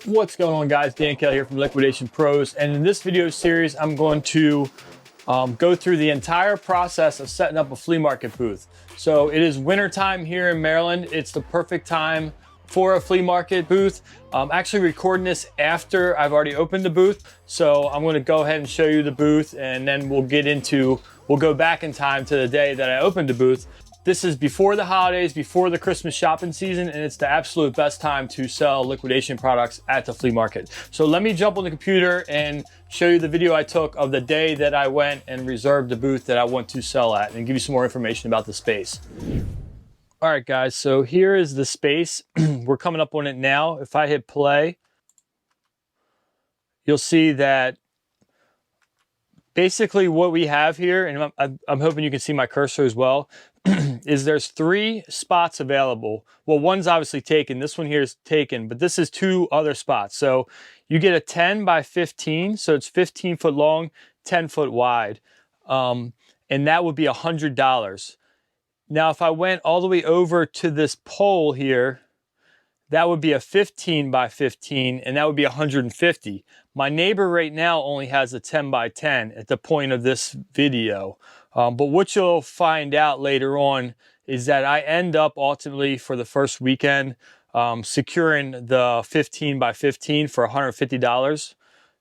What's going on, guys? Dan Kelly here from Liquidation Pros, and in this video series I'm going to go through the entire process of setting up a flea market booth. So it is winter time here in Maryland. It's the perfect time for a flea market booth. I'm actually recording this after I've already opened the booth, so I'm going to go ahead and show you the booth, and then we'll go back in time to the day that I opened the booth. This is before the holidays, before the Christmas shopping season, and it's the absolute best time to sell liquidation products at the flea market. So let me jump on the computer and show you the video I took of the day that I went and reserved the booth that I want to sell at, and give you some more information about the space. All right, guys, so here is the space. We're coming up on it now. If I hit play, you'll see that basically what we have here, and I'm hoping you can see my cursor as well, is there's 3 spots available. Well, one's obviously taken. This one here is taken, but this is 2 other spots. So you get a 10 by 15, so it's 15 foot long, 10 foot wide, and that would be $100. Now, if I went all the way over to this pole here, that would be a 15 by 15, and that would be 150. My neighbor right now only has a 10 by 10 at the point of this video. But what you'll find out later on is that I end up ultimately for the first weekend securing the 15 by 15 for $150.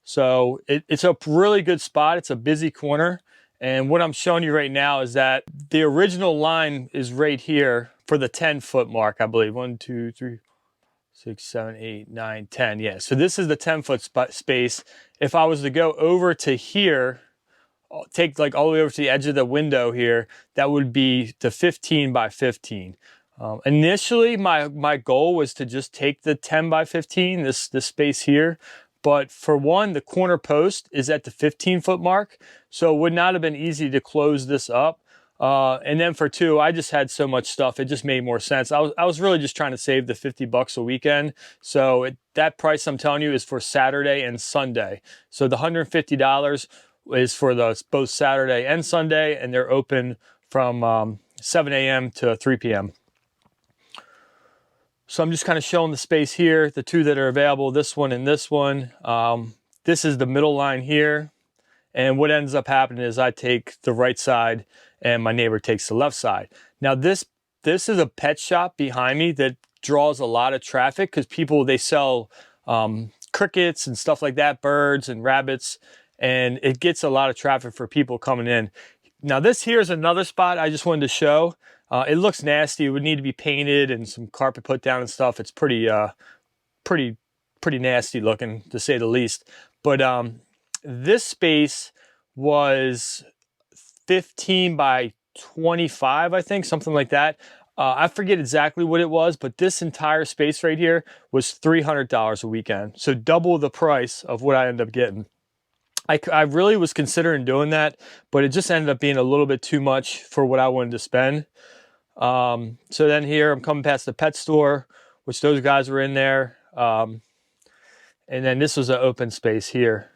So it's a really good spot. It's a busy corner. And what I'm showing you right now is that the original line is right here for the 10 foot mark, I believe. 1, 2, 3, 6, 7, 8, 9, 10. Yeah, so this is the 10 foot space. If I was to go over to here, take like all the way over to the edge of the window here, that would be the 15 by 15. Initially, my goal was to just take the 10 by 15, this space here. But for one, the corner post is at the 15 foot mark, so it would not have been easy to close this up. And then for 2, I just had so much stuff, it just made more sense. I was really just trying to save the 50 bucks a weekend. So that price I'm telling you is for Saturday and Sunday. So the $150 is for both Saturday and Sunday, and they're open from 7 a.m. to 3 p.m. So I'm just kind of showing the space here, the 2 that are available, this one and this one. This is the middle line here. And what ends up happening is I take the right side and my neighbor takes the left side. Now this is a pet shop behind me that draws a lot of traffic because people, they sell crickets and stuff like that, birds and rabbits, and it gets a lot of traffic for people coming in. Now this here is another spot I just wanted to show. It looks nasty. It would need to be painted and some carpet put down and stuff. It's pretty nasty looking, to say the least. But this space was 15 by 25, I think, something like that. I forget exactly what it was, but this entire space right here was $300 a weekend. So double the price of what I ended up getting. I really was considering doing that, but it just ended up being a little bit too much for what I wanted to spend. So then here I'm coming past the pet store, which those guys were in there. And then this was an open space here.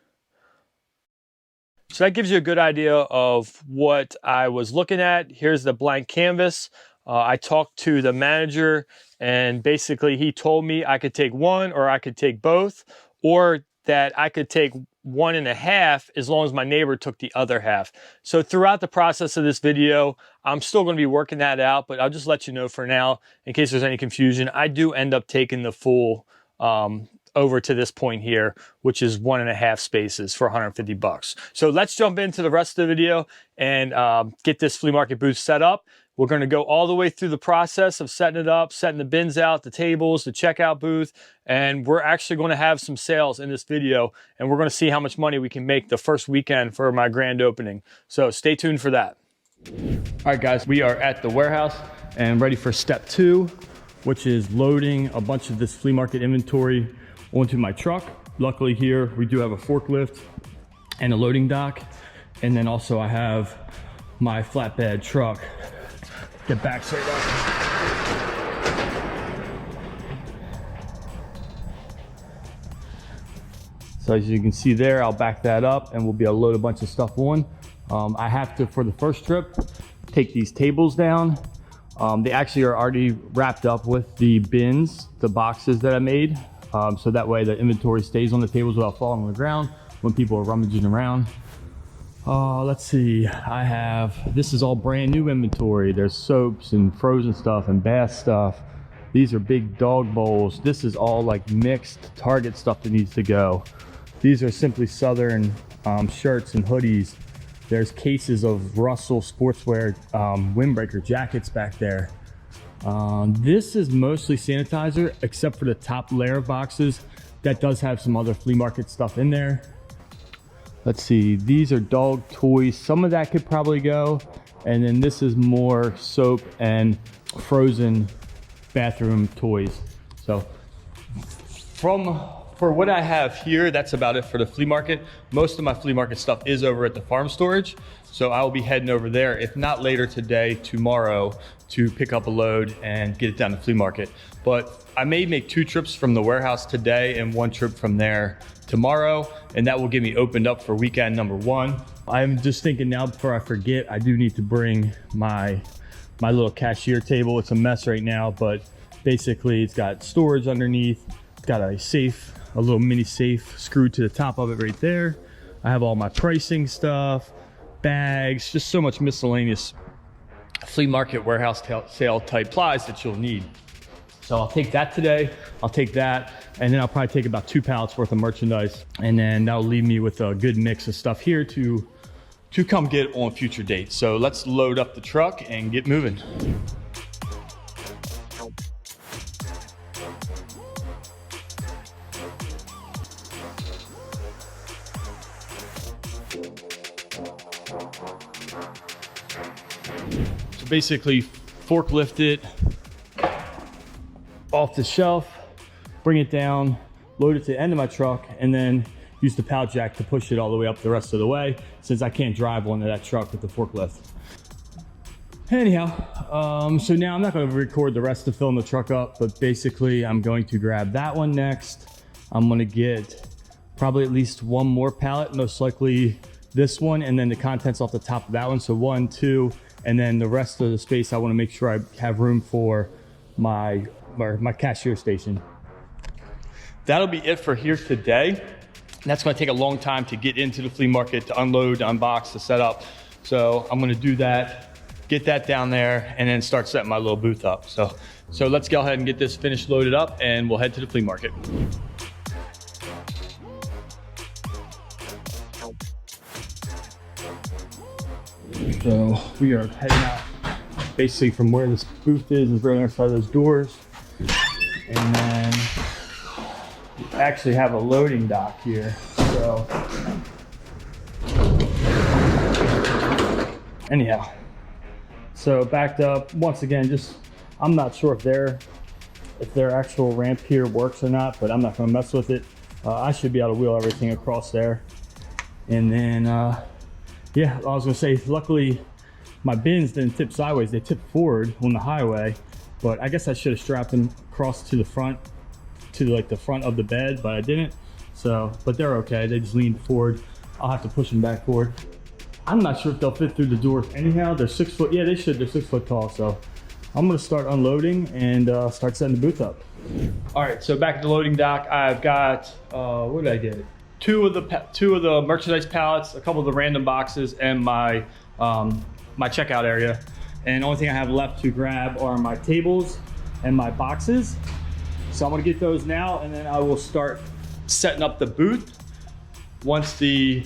So that gives you a good idea of what I was looking at. Here's the blank canvas. I talked to the manager, and basically he told me I could take one, or I could take both, or that I could take 1.5 as long as my neighbor took the other half. So throughout the process of this video, I'm still going to be working that out, but I'll just let you know for now, in case there's any confusion, I do end up taking the full over to this point here, which is 1.5 spaces for 150 bucks. So let's jump into the rest of the video and get this flea market booth set up. We're going to go all the way through the process of setting it up, setting the bins out, the tables, the checkout booth, and we're actually going to have some sales in this video, and we're going to see how much money we can make the first weekend for my grand opening. So stay tuned for that. All right, guys, we are at the warehouse and ready for step 2, which is loading a bunch of this flea market inventory onto my truck. Luckily here, we do have a forklift and a loading dock. And then also I have my flatbed truck. Get back straight up. So as you can see there, I'll back that up and we'll be able to load a bunch of stuff on. I have to, for the first trip, take these tables down. They actually are already wrapped up with the bins, the boxes that I made So that way the inventory stays on the tables without falling on the ground when people are rummaging around. Let's see, this is all brand new inventory. There's soaps and frozen stuff and bath stuff. These are big dog bowls. This is all like mixed Target stuff that needs to go. These are Simply Southern shirts and hoodies. There's cases of Russell sportswear windbreaker jackets back there. This is mostly sanitizer, except for the top layer of boxes. That does have some other flea market stuff in there. Let's see, these are dog toys. Some of that could probably go. And then this is more soap and frozen bathroom toys. So for what I have here, that's about it for the flea market. Most of my flea market stuff is over at the farm storage. So I will be heading over there, if not later today, tomorrow, to pick up a load and get it down to flea market. But I may make 2 trips from the warehouse today and 1 trip from there tomorrow, and that will get me opened up for weekend number 1. I'm just thinking now, before I forget, I do need to bring my little cashier table. It's a mess right now, but basically it's got storage underneath. It's got a safe, a little mini safe screwed to the top of it right there. I have all my pricing stuff, bags, just so much miscellaneous flea market warehouse sale type supplies that you'll need. So I'll take that today, I'll take that, and then I'll probably take about 2 pallets worth of merchandise, and then that'll leave me with a good mix of stuff here to come get on future dates. So let's load up the truck and get moving. So basically forklift it off the shelf, bring it down, load it to the end of my truck, and then use the pallet jack to push it all the way up the rest of the way, since I can't drive onto that truck with the forklift. Anyhow, so now I'm not going to record the rest of filling the truck up, but basically I'm going to grab that one next. I'm going to get probably at least 1 more pallet, most likely this one, and then the contents off the top of that one. So 1, 2, and then the rest of the space I want to make sure I have room for my cashier station. That'll be it for here today. That's going to take a long time to get into the flea market, to unload, to unbox, to set up. So I'm going to do that, get that down there, and then start setting my little booth up. So let's go ahead and get this finished, loaded up, and we'll head to the flea market. So we are heading out basically from where this booth is right on the side of those doors. And then we actually have a loading dock here. So anyhow, so backed up once again, I'm not sure if their actual ramp here works or not, but I'm not gonna mess with it. I should be able to wheel everything across there. And then yeah, I was gonna say, luckily my bins didn't tip sideways, they tipped forward on the highway. But I guess I should have strapped them across to the front, to like the front of the bed, but I didn't. So, but they're okay. They just leaned forward. I'll have to push them back forward. I'm not sure if they'll fit through the door anyhow. They're 6 foot, yeah, they should. They're 6 foot tall. So I'm gonna start unloading and start setting the booth up. All right, so back at the loading dock, I've got, what did I get? Two of the merchandise pallets, a couple of the random boxes, and my checkout area. And the only thing I have left to grab are my tables and my boxes. So I'm gonna get those now, and then I will start setting up the booth. Once I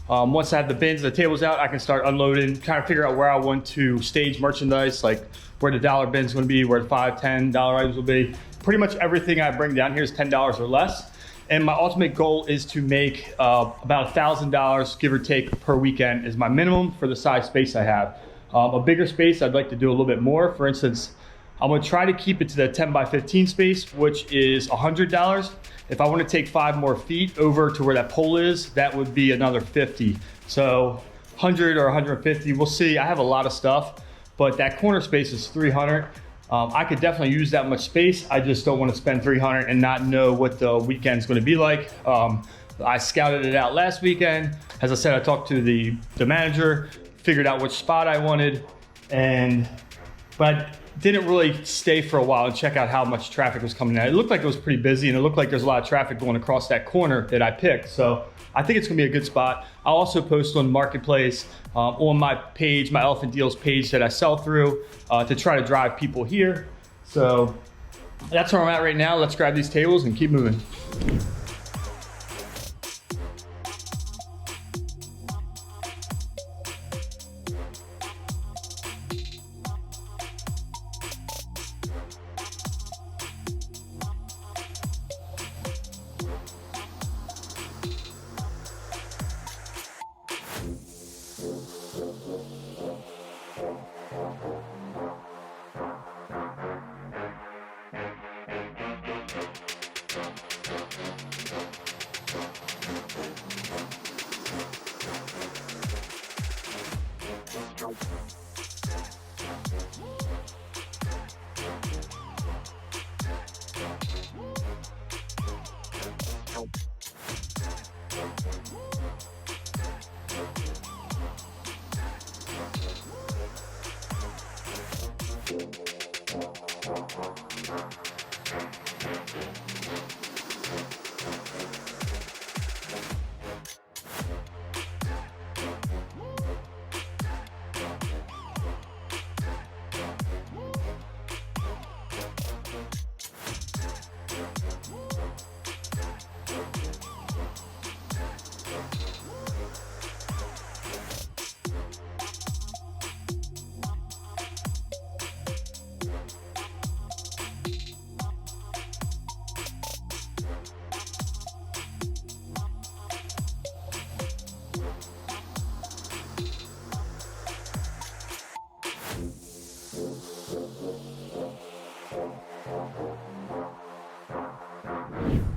have the bins and the tables out, I can start unloading, trying to figure out where I want to stage merchandise, like where the dollar bin's gonna be, where the $5, $10 items will be. Pretty much everything I bring down here is $10 or less. And my ultimate goal is to make about $1,000, give or take, per weekend is my minimum for the size space I have. A bigger space, I'd like to do a little bit more. For instance, I'm gonna try to keep it to the 10 by 15 space, which is $100. If I wanna take 5 more feet over to where that pole is, that would be another 50. So 100 or 150, we'll see. I have a lot of stuff, but that corner space is 300. I could definitely use that much space. I just don't wanna spend 300 and not know what the weekend's gonna be like. I scouted it out last weekend. As I said, I talked to the manager, figured out which spot I wanted, but didn't really stay for a while and check out how much traffic was coming in. It looked like it was pretty busy, and it looked like there's a lot of traffic going across that corner that I picked. So I think it's gonna be a good spot. I'll also post on Marketplace on my page, my Elephant Deals page that I sell through to try to drive people here. So that's where I'm at right now. Let's grab these tables and keep moving.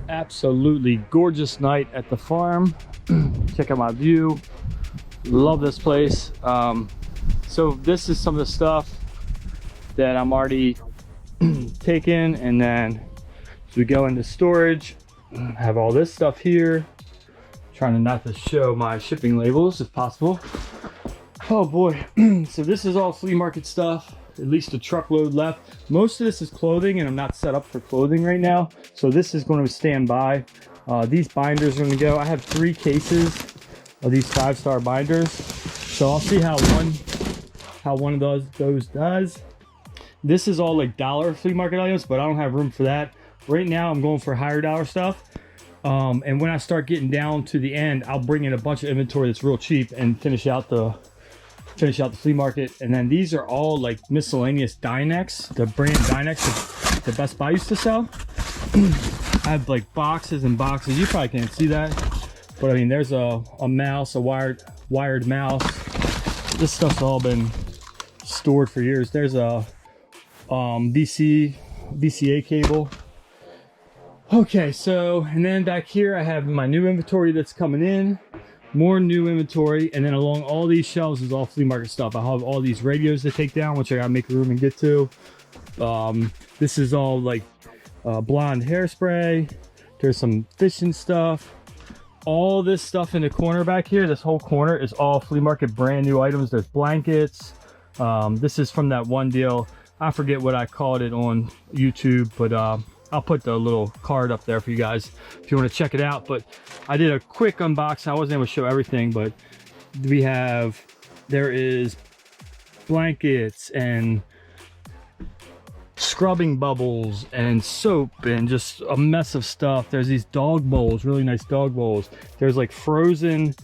Absolutely gorgeous night at the farm. Check out my view. Love this place. So this is some of the stuff that I'm already taking, and then as we go into storage, I have all this stuff here. Trying to not to show my shipping labels if possible. Oh boy. So this is all flea market stuff, at least a truckload left. Most of this is clothing, and I'm not set up for clothing right now, so this is going to stand by. These binders are going to go. I have 3 cases of these 5-star binders, so I'll see how one of those does. This is all like dollar flea market items, but I don't have room for that right now. I'm going for higher dollar stuff, and when I start getting down to the end, I'll bring in a bunch of inventory that's real cheap and finish out the flea market. And then these are all like miscellaneous Dynex, the brand Dynex that Best Buy used to sell. I have like boxes and boxes. You probably can't see that, but I mean, there's a mouse, a wired mouse. This stuff's all been stored for years. There's a VCA cable. Okay, so, and then back here I have my new inventory that's coming in. More new inventory, and then along all these shelves is all flea market stuff. I have all these radios to take down, which I gotta make room and get to. This is all like blonde hairspray. There's some fishing stuff. All this stuff in the corner back here, this whole corner is all flea market brand new items. There's blankets. This is from that one deal. I forget what I called it on YouTube, but I'll put the little card up there for you guys if you want to check it out. But I did a quick unboxing. I wasn't able to show everything, but there is blankets and scrubbing bubbles and soap and just a mess of stuff. There's these dog bowls, really nice dog bowls. There's like frozen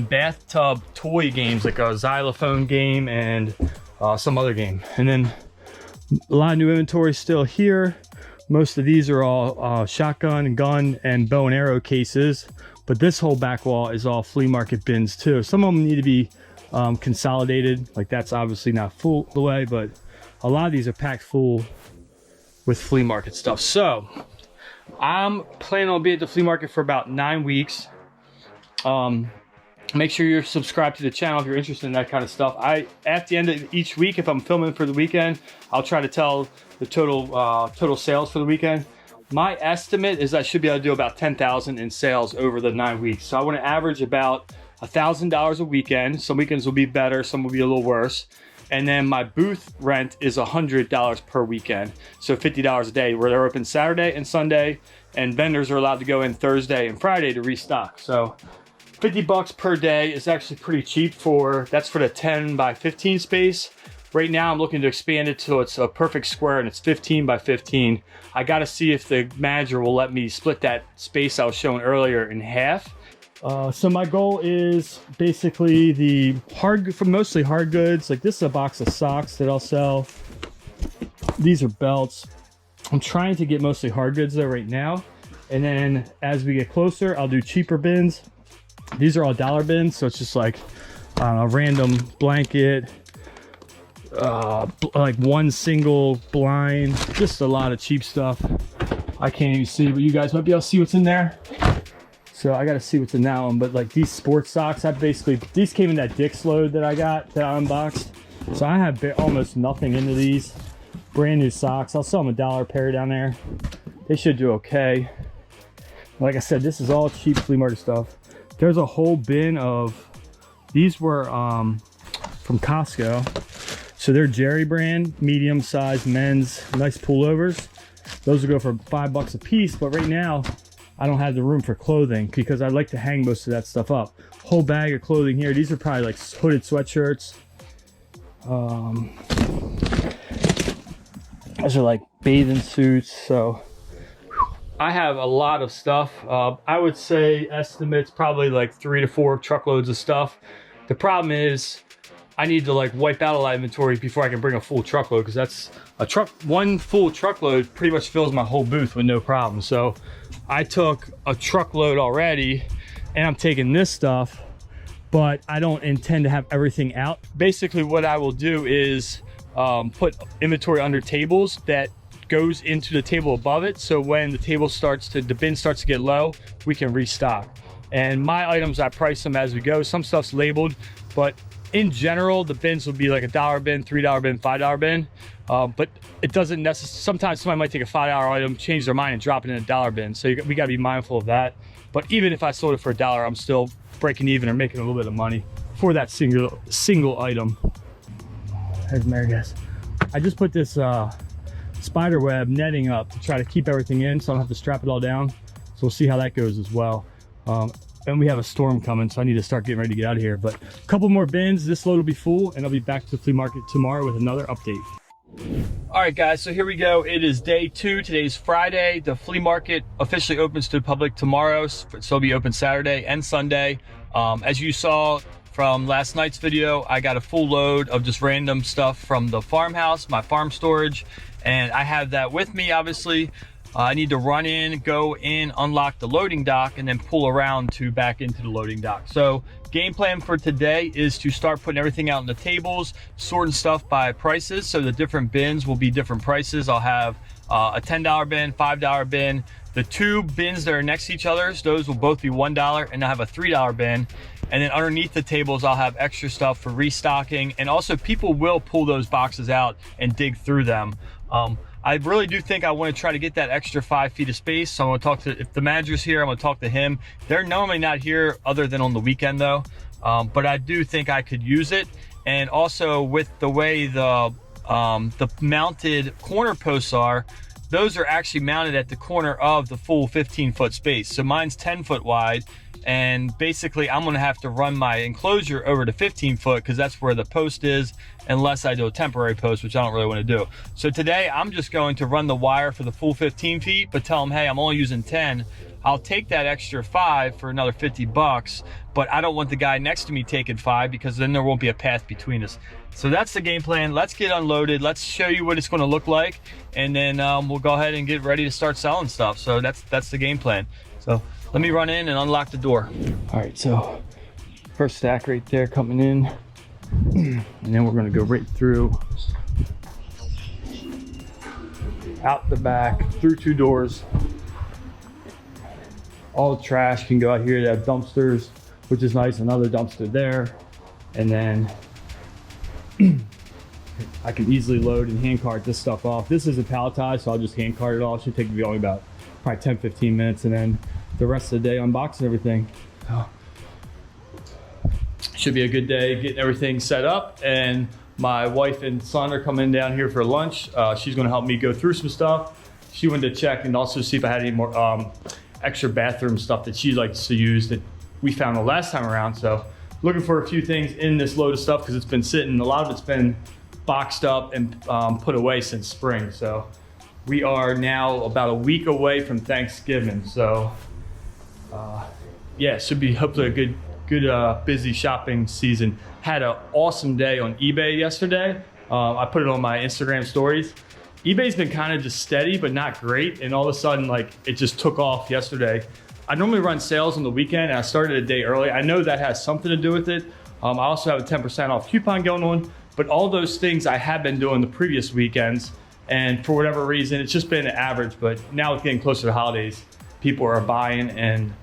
bathtub toy games, like a xylophone game and some other game. And then a lot of new inventory still here. Most of these are all shotgun, gun, and bow and arrow cases, but this whole back wall is all flea market bins too. Some of them need to be consolidated, like that's obviously not full the way, but a lot of these are packed full with flea market stuff. So I'm planning on being at the flea market for about 9 weeks. Make sure you're subscribed to the channel if you're interested in that kind of stuff. At the end of each week, if I'm filming for the weekend, I'll try to tell the total sales for the weekend. My estimate is I should be able to do about 10,000 in sales over the 9 weeks. So I want to average about $1,000 a weekend. Some weekends will be better, some will be a little worse. And then my booth rent is $100 per weekend. So $50 a day, where they're open Saturday and Sunday, and vendors are allowed to go in Thursday and Friday to restock. So 50 bucks per day is actually pretty cheap that's for the 10 by 15 space. Right now I'm looking to expand it so it's a perfect square and it's 15 by 15. I gotta see if the manager will let me split that space I was showing earlier in half. So my goal is basically the mostly hard goods. Like this is a box of socks that I'll sell. These are belts. I'm trying to get mostly hard goods though right now. And then as we get closer, I'll do cheaper bins. These are all dollar bins. So it's just like, I don't know, random blanket, like one single blind, just a lot of cheap stuff. I can't even see, but you guys might be able to see what's in there. So I got to see what's in that one. But like these sports socks, these came in that Dick's load that I I unboxed. So I have almost nothing into these. Brand new socks. I'll sell them $1 a pair down there. They should do okay. Like I said, this is all cheap flea market stuff. There's a whole bin of, these were from Costco. So they're Jerry brand, medium size men's, nice pullovers. Those will go for $5 a piece, but right now I don't have the room for clothing because I like to hang most of that stuff up. Whole bag of clothing here. These are probably like hooded sweatshirts. Those are like bathing suits. So I have a lot of stuff. I would say estimates probably like 3 to 4 truckloads of stuff. The problem is I need to like wipe out a lot of inventory before I can bring a full truckload, because that's one full truckload pretty much fills my whole booth with no problem. So I took a truckload already and I'm taking this stuff, but I don't intend to have everything out. Basically what I will do is put inventory under tables that goes into the table above it. So when the bin starts to get low, we can restock. And my items, I price them as we go. Some stuff's labeled, but in general, the bins will be like $1 bin, $3 bin, $5 bin. But it doesn't necessarily, sometimes somebody might take a $5 item, change their mind and drop it in a $1 bin. So we gotta be mindful of that. But even if I sold it for $1, I'm still breaking even or making a little bit of money for that single item. There's Mary, guys. I just put this spider web netting up to try to keep everything in so I don't have to strap it all down. So we'll see how that goes as well. And we have a storm coming, so I need to start getting ready to get out of here. But a couple more bins, this load will be full, and I'll be back to the flea market tomorrow with another update. All right, guys, so here we go. It is day 2. Today's Friday. The flea market officially opens to the public tomorrow, so it'll be open Saturday and Sunday. As you saw from last night's video, I got a full load of just random stuff from the farmhouse, my farm storage, and I have that with me, obviously. I need to run in, go in, unlock the loading dock, and then pull around to back into the loading dock. So game plan for today is to start putting everything out on the tables, sorting stuff by prices. So the different bins will be different prices. I'll have a $10 bin, $5 bin. The 2 bins that are next to each other, those will both be $1, and I'll have a $3 bin. And then underneath the tables, I'll have extra stuff for restocking. And also people will pull those boxes out and dig through them. I really do think I want to try to get that extra 5 feet of space. So I'm going to talk to, if the manager's here, I'm going to talk to him. They're normally not here other than on the weekend though. But I do think I could use it. And also with the way the mounted corner posts are, those are actually mounted at the corner of the full 15-foot space. So mine's 10 foot wide. And basically I'm gonna have to run my enclosure over to 15 foot because that's where the post is, unless I do a temporary post, which I don't really want to do. So today I'm just going to run the wire for the full 15 feet, but tell them, hey, I'm only using 10. I'll take that extra 5 for another 50 bucks, but I don't want the guy next to me taking 5 because then there won't be a path between us. So that's the game plan. Let's get unloaded. Let's show you what it's going to look like. And then we'll go ahead and get ready to start selling stuff. So that's the game plan. So let me run in and unlock the door. All right, so first stack right there coming in. And then we're gonna go right through, out the back, through 2 doors. All the trash can go out here. They have dumpsters, which is nice, another dumpster there. And then I can easily load and hand cart this stuff off. This isn't palletized, so I'll just hand cart it all. It should take me only about probably 10-15 minutes, and then the rest of the day unboxing everything. So should be a good day getting everything set up, and My wife and son are coming down here for lunch. She's gonna help me go through some stuff. She wanted to check and also see if I had any more extra bathroom stuff that she likes to use that we found the last time around. So looking for a few things in this load of stuff because it's been sitting, a lot of it's been boxed up and put away since spring. So we are now about a week away from Thanksgiving. So yeah, it should be hopefully a good busy shopping season. Had an awesome day on eBay yesterday. I put it on my Instagram stories. eBay's been kind of just steady, but not great. And all of a sudden, like, it just took off yesterday. I normally run sales on the weekend and I started a day early. I know that has something to do with it. I also have a 10% off coupon going on, but all those things I have been doing the previous weekends. And for whatever reason, it's just been an average, but now it's getting closer to the holidays. People are buying and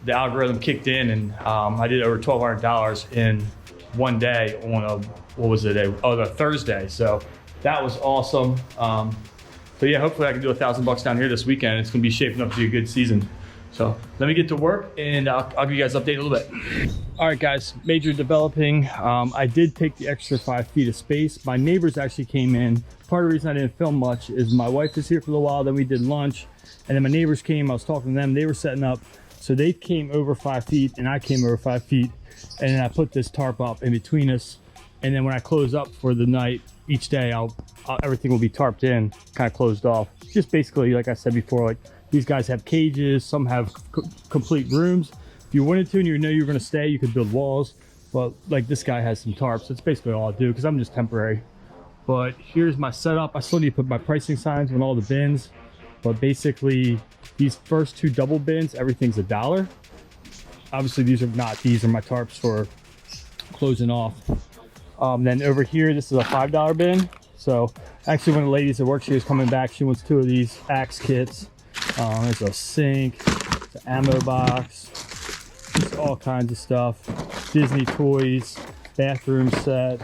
the algorithm kicked in and I did over $1,200 in one day on a Thursday. So that was awesome. So yeah, hopefully I can do $1,000 down here this weekend. It's gonna be shaping up to be a good season. So let me get to work and I'll give you guys an update in a little bit. All right guys, major developing. I did take the extra 5 feet of space. My neighbors actually came in. Part of the reason I didn't film much is my wife was here for a little while, then we did lunch, and then my neighbors came, I was talking to them, they were setting up. So they came over 5 feet and I came over 5 feet. And then I put this tarp up in between us. And then when I close up for the night, each day, everything will be tarped in, kind of closed off. Just basically, like I said before, like these guys have cages, some have complete rooms. If you wanted to and you know you're gonna stay, you could build walls. But like this guy has some tarps. That's basically all I do because I'm just temporary. But here's my setup. I still need to put my pricing signs on all the bins. But basically, these first 2 double bins, everything's $1. Obviously, these are not. These are my tarps for closing off. Then over here, this is a $5 bin. So actually, one of the ladies that works here is coming back. She wants 2 of these axe kits. There's a sink, an ammo box, just all kinds of stuff. Disney toys, bathroom set.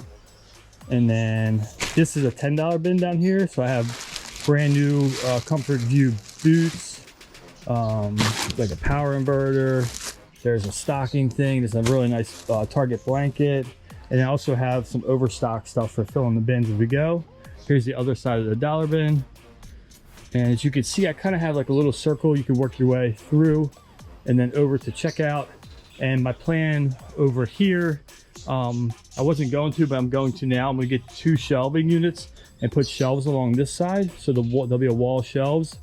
And then this is a $10 bin down here. So I have brand new Comfort View boots, like a power inverter. There's a stocking thing. There's a really nice Target blanket. And I also have some overstock stuff for filling the bins as we go. Here's the other side of the dollar bin. And as you can see, I kind of have like a little circle you can work your way through and then over to checkout. And my plan over here, I wasn't going to, but I'm going to now. I'm gonna get 2 shelving units and put shelves along this side. So there'll be a wall of shelves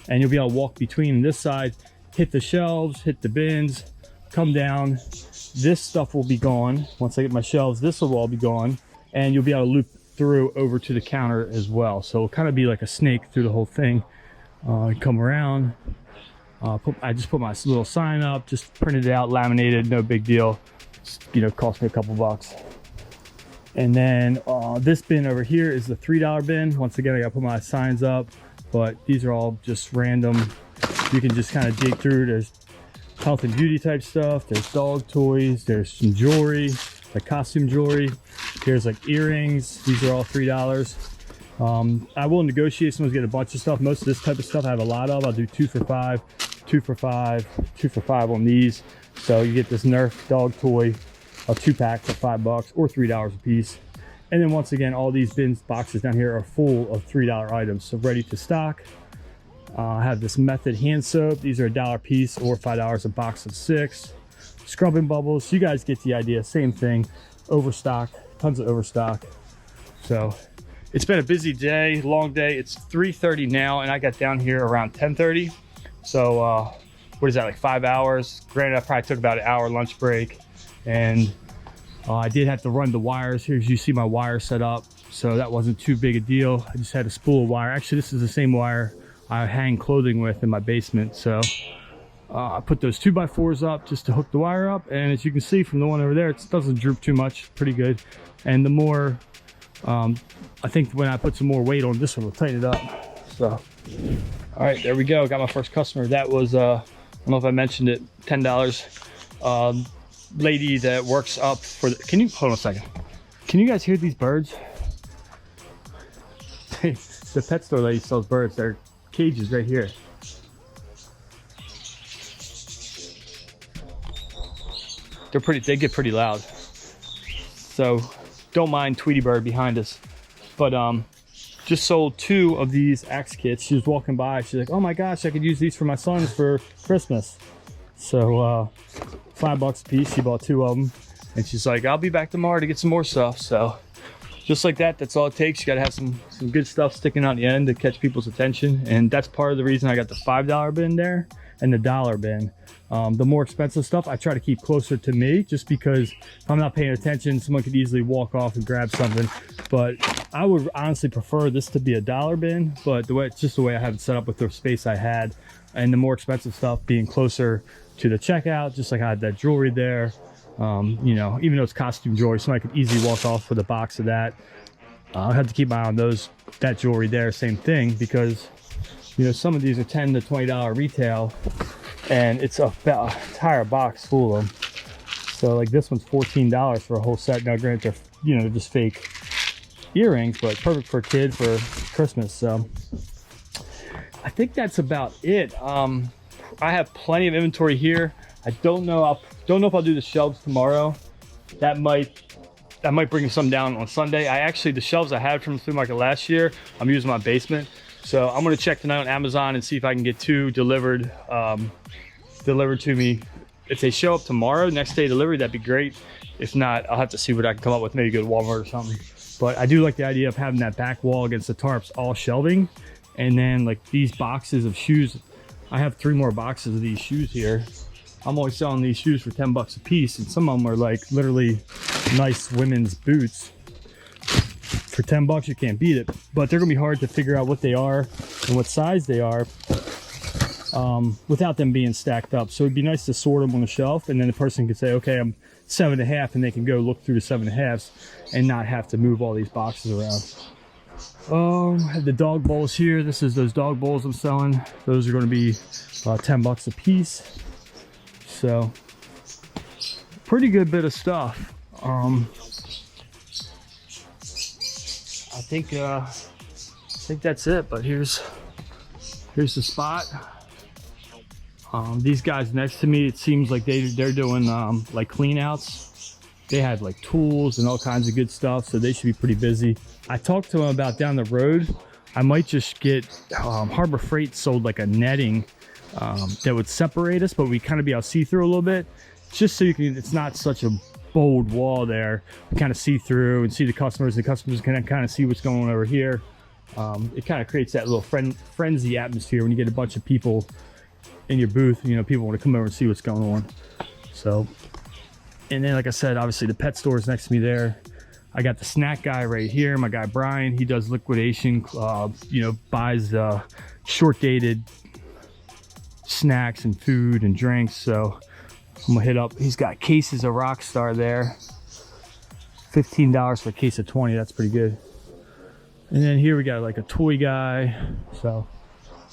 and you'll be able to walk between this side, hit the shelves, hit the bins, come down. This stuff will be gone. Once I get my shelves, this will all be gone. And you'll be able to loop through over to the counter as well. So it'll kind of be like a snake through the whole thing. Come around. I just put my little sign up, just printed it out, laminated, no big deal. Just, you know, cost me a couple bucks. And then this bin over here is the $3 bin. Once again, I gotta put my signs up, but these are all just random. You can just kind of dig through. There's health and beauty type stuff. There's dog toys. There's some jewelry, like costume jewelry. There's like earrings. These are all $3. I will negotiate. Someone's get a bunch of stuff. Most of this type of stuff I have a lot of. I'll do 2 for $5, 2 for $5, 2 for $5 on these. So you get this Nerf dog toy, a 2-pack for $5 or $3 a piece. And then once again, all these bins boxes down here are full of $3 items, so ready to stock. I have this Method hand soap. These are $1 a piece or $5 a box of 6. Scrubbing bubbles. You guys get the idea. Same thing. Overstock. Tons of overstock. So it's been a busy day, long day. It's 3:30 now, and I got down here around 10:30. So what is that, like 5 hours? Granted, I probably took about an hour lunch break, and I did have to run the wires. Here you see my wire set up, so that wasn't too big a deal. I just had a spool of wire. Actually, this is the same wire I hang clothing with in my basement. So I put those 2x4s up just to hook the wire up, and as you can see from the one over there, it doesn't droop too much, pretty good. And the more I think when I put some more weight on this one, will tighten it up. So all right, there we go. Got my first customer. That was I don't know if I mentioned it, $10. Lady that works up for the, can you hold on a second, can you guys hear these birds? The pet store lady sells birds. Their cage is right here. They get pretty loud. So don't mind Tweety Bird behind us. But just sold 2 of these axe kits. She was walking by, she's like, oh my gosh, I could use these for my sons for Christmas. So $5 a piece, she bought 2 of them. And she's like, I'll be back tomorrow to get some more stuff. So just like that, that's all it takes. You gotta have some good stuff sticking out the end to catch people's attention. And that's part of the reason I got the $5 bin there and the $1 bin. The more expensive stuff I try to keep closer to me, just because if I'm not paying attention, someone could easily walk off and grab something. But I would honestly prefer this to be a $1 bin, but it's just the way I have it set up with the space I had, and the more expensive stuff being closer to the checkout, just like I had that jewelry there. You know, even though it's costume jewelry, somebody could easily walk off with a box of that. I have to keep my eye on that jewelry there, same thing, because you know, some of these are $10 to $20 retail, and it's about an entire box full of them. So like this one's $14 for a whole set. Now granted, they're, you know, they're just fake earrings, but perfect for a kid for Christmas. So I think that's about it. I have plenty of inventory here. I don't know if I'll do the shelves tomorrow. That might bring some down on Sunday. The shelves I had from the flea market last year, I'm using my basement. So I'm gonna check tonight on Amazon and see if I can get 2 delivered to me. If they show up tomorrow, next day delivery, that'd be great. If not, I'll have to see what I can come up with, maybe go to Walmart or something. But I do like the idea of having that back wall against the tarps, all shelving. And then like these boxes of shoes, I have 3 more boxes of these shoes here. I'm always selling these shoes for $10 a piece, and some of them are like literally nice women's boots. For $10, you can't beat it. But they're gonna be hard to figure out what they are and what size they are without them being stacked up. So it'd be nice to sort them on the shelf, and then the person can say, okay, I'm 7.5, and they can go look through the 7.5s and not have to move all these boxes around. I have the dog bowls here. This is those dog bowls I'm selling. Those are going to be $10 a piece. So pretty good bit of stuff. I think that's it, but here's the spot. These guys next to me, it seems like they're doing like clean outs. They have like tools and all kinds of good stuff, so they should be pretty busy. I talked to them about down the road, I might just get Harbor Freight sold like a netting that would separate us, but we kind of be able to see through a little bit, just so you can, it's not such a bold wall there. You kind of see through and see the customers. The customers can kind of see what's going on over here. It kind of creates that little frenzy atmosphere when you get a bunch of people in your booth. You know, people want to come over and see what's going on. So, and then like I said, obviously the pet store is next to me there. I got the snack guy right here, my guy Brian. He does liquidation, you know, buys short dated snacks and food and drinks. So I'm gonna hit up, he's got cases of Rockstar there. $15 for a case of 20, that's pretty good. And then here we got like a toy guy. So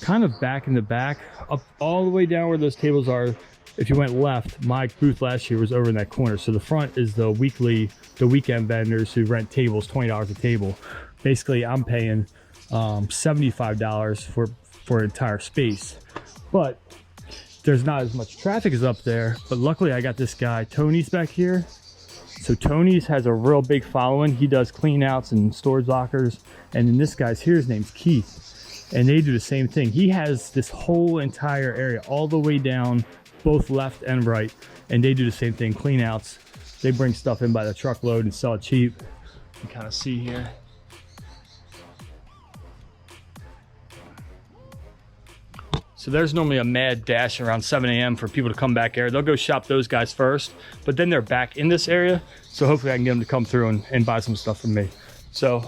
kind of back in the back, up all the way down where those tables are. If you went left, my booth last year was over in that corner. So the front is the weekend vendors who rent tables, $20 a table. Basically, I'm paying $75 for an entire space. But there's not as much traffic as up there. But luckily, I got this guy, Tony's back here. So Tony's has a real big following. He does clean outs and storage lockers. And then this guy's here, his name's Keith. And they do the same thing. He has this whole entire area all the way down, both left and right, and they do the same thing, clean outs. They bring stuff in by the truckload and sell it cheap. You can kind of see here. So there's normally a mad dash around 7 a.m. for people to come back here. They'll go shop those guys first, but then they're back in this area. So hopefully I can get them to come through and buy some stuff from me. So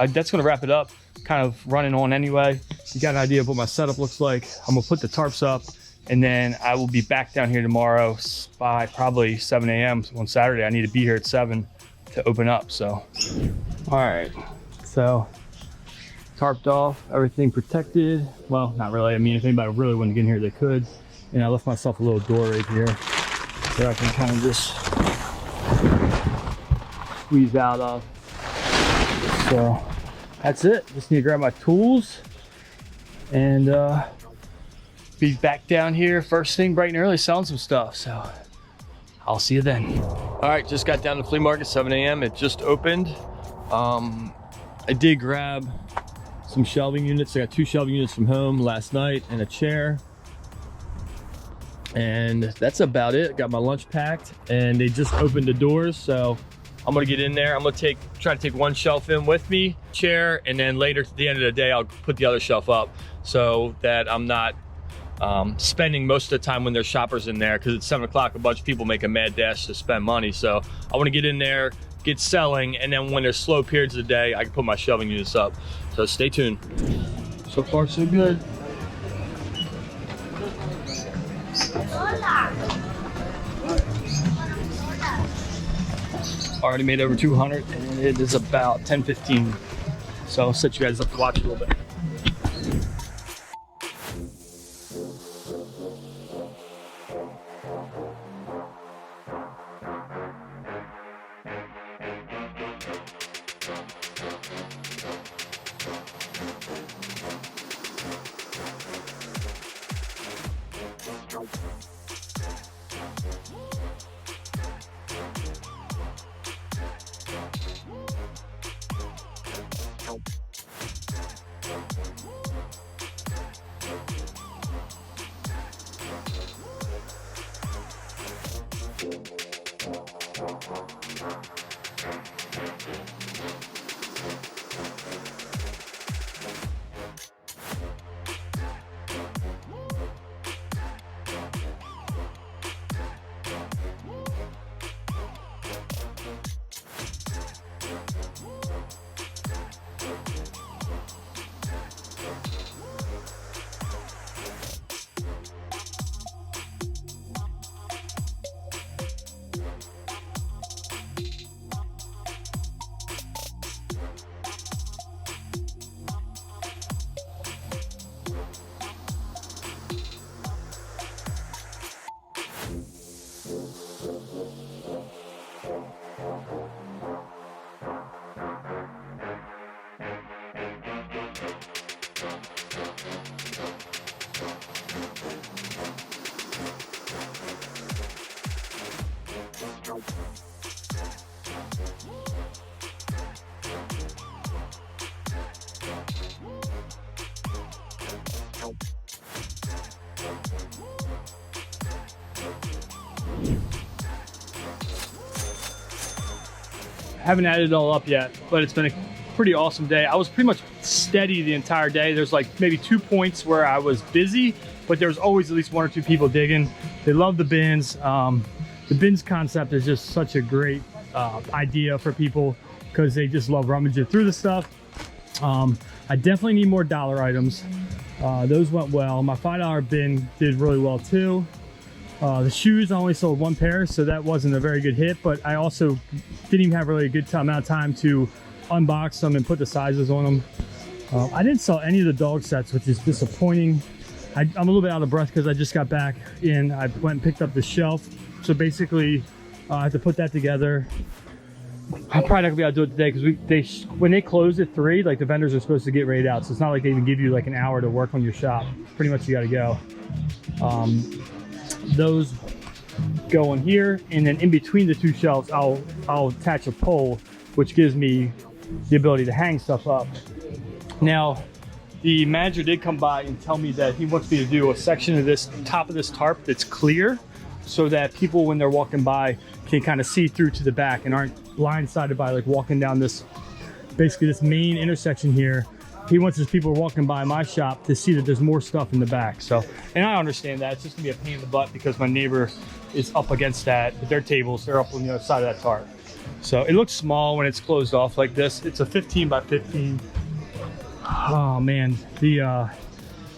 that's gonna wrap it up. Kind of running on anyway. You got an idea of what my setup looks like. I'm gonna put the tarps up, and then I will be back down here tomorrow by probably 7 a.m. on Saturday. I need to be here at 7 to open up. So, all right. So tarped off, everything protected. Well, not really. I mean, if anybody really wanted to get in here, they could. And I left myself a little door right here that I can kind of just squeeze out of. So that's it. Just need to grab my tools and be back down here first thing bright and early selling some stuff. So I'll see you then. All right, just got down to Flea Market, 7 a.m. It just opened. I did grab some shelving units. I got 2 shelving units from home last night and a chair. And that's about it. Got my lunch packed and they just opened the doors. So I'm gonna get in there. I'm gonna try to take 1 shelf in with me, chair, and then later at the end of the day, I'll put the other shelf up so that I'm not spending most of the time when there's shoppers in there, because it's 7 o'clock, a bunch of people make a mad dash to spend money. So I wanna get in there, get selling, and then when there's slow periods of the day, I can put my shelving units up. So stay tuned. So far, so good. Already made over 200 and it is about 10:15. So I'll set you guys up to watch a little bit. Haven't added it all up yet, but it's been a pretty awesome day. I was pretty much steady the entire day. There's like maybe 2 points where I was busy, but there's always at least 1 or 2 people digging. They love the bins. The bins concept is just such a great idea for people because they just love rummaging through the stuff. I definitely need more dollar items. Those went well. My $5 bin did really well too. The shoes, I only sold 1 pair, so that wasn't a very good hit, but I also didn't even have really a good amount of time to unbox them and put the sizes on them. I didn't sell any of the dog sets, which is disappointing. I'm a little bit out of breath because I just got back in. I went and picked up the shelf. So basically, I have to put that together. I'm probably not gonna be able to do it today because when they close at 3, like the vendors are supposed to get rated out. So it's not like they even give you like an hour to work on your shop. Pretty much you gotta go. Those go in here, and then in between the 2 shelves, I'll attach a pole, which gives me the ability to hang stuff up. Now, the manager did come by and tell me that he wants me to do a section of this top of this tarp that's clear, so that people, when they're walking by, can kind of see through to the back and aren't blindsided by like walking down this, basically this main intersection here. He wants his people walking by my shop to see that there's more stuff in the back. So, and I understand that. It's just gonna be a pain in the butt because my neighbor is up against that. Their tables, they're up on the other side of that tarp. So it looks small when it's closed off like this. It's a 15 by 15. Oh man, the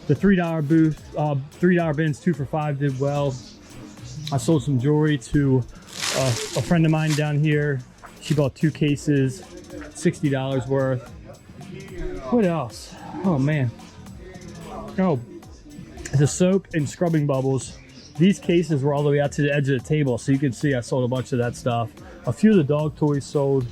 $3 booth, $3 bins, 2 for $5 did well. I sold some jewelry to a friend of mine down here. She bought 2 cases, $60 worth. What else? Oh man. Oh, the soap and scrubbing bubbles. These cases were all the way out to the edge of the table, so you can see I sold a bunch of that stuff. A few of the dog toys sold.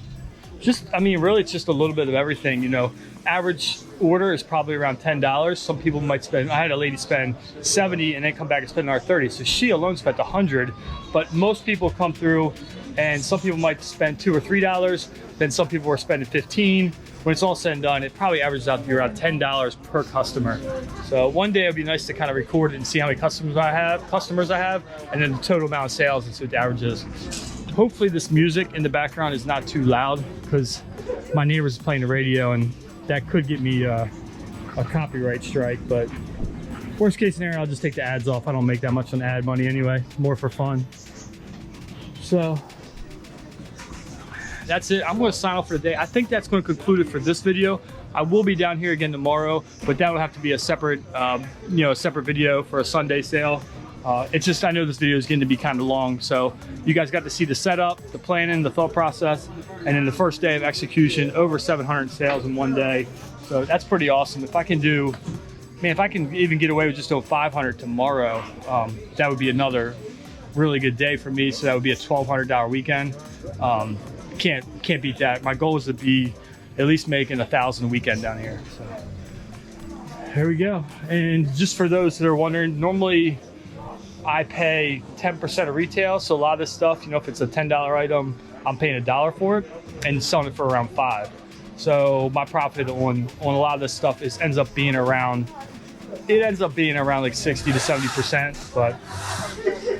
Just, I mean, really it's just a little bit of everything, you know. Average order is probably around $10. Some people might spend, I had a lady spend 70 and then come back and spend another 30. So she alone spent 100, but most people come through and some people might spend $2 or $3. Then some people are spending 15. When it's all said and done, it probably averages out to be around $10 per customer. So one day it'd be nice to kind of record it and see how many customers I have, and then the total amount of sales and see what the average is. Hopefully this music in the background is not too loud because my neighbor's playing the radio and that could get me a copyright strike, but worst case scenario, I'll just take the ads off. I don't make that much on ad money anyway, more for fun. So that's it. I'm going to sign off for the day. I think that's going to conclude it for this video. I will be down here again tomorrow, but that will have to be a separate, separate video for a Sunday sale. It's just, I know this video is going to be kind of long, so you guys got to see the setup, the planning, the thought process, and then the first day of execution, over 700 sales in one day. So that's pretty awesome. If I can do, man, if I can even get away with just doing 500 tomorrow, that would be another really good day for me. So that would be a $1,200 weekend. Can't beat that. My goal is to be at least making 1,000 a weekend down here. So here we go. And just for those that are wondering, normally I pay 10% of retail. So a lot of this stuff, if it's a $10 item, I'm paying $1 for it and selling it for around $5. So my profit on a lot of this stuff ends up being around like 60 to 70%, but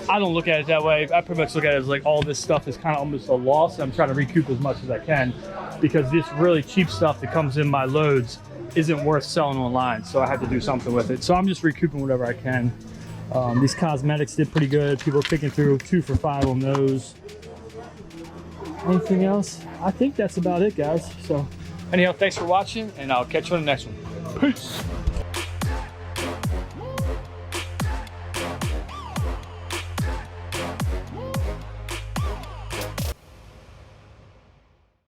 I don't look at it that way. I pretty much look at it as like all this stuff is kind of almost a loss. I'm trying to recoup as much as I can because this really cheap stuff that comes in my loads isn't worth selling online. So I have to do something with it. So I'm just recouping whatever I can. These cosmetics did pretty good. People are picking through 2 for $5 on those. Anything else? I think that's about it, guys. So anyhow, thanks for watching and I'll catch you on the next one. Peace.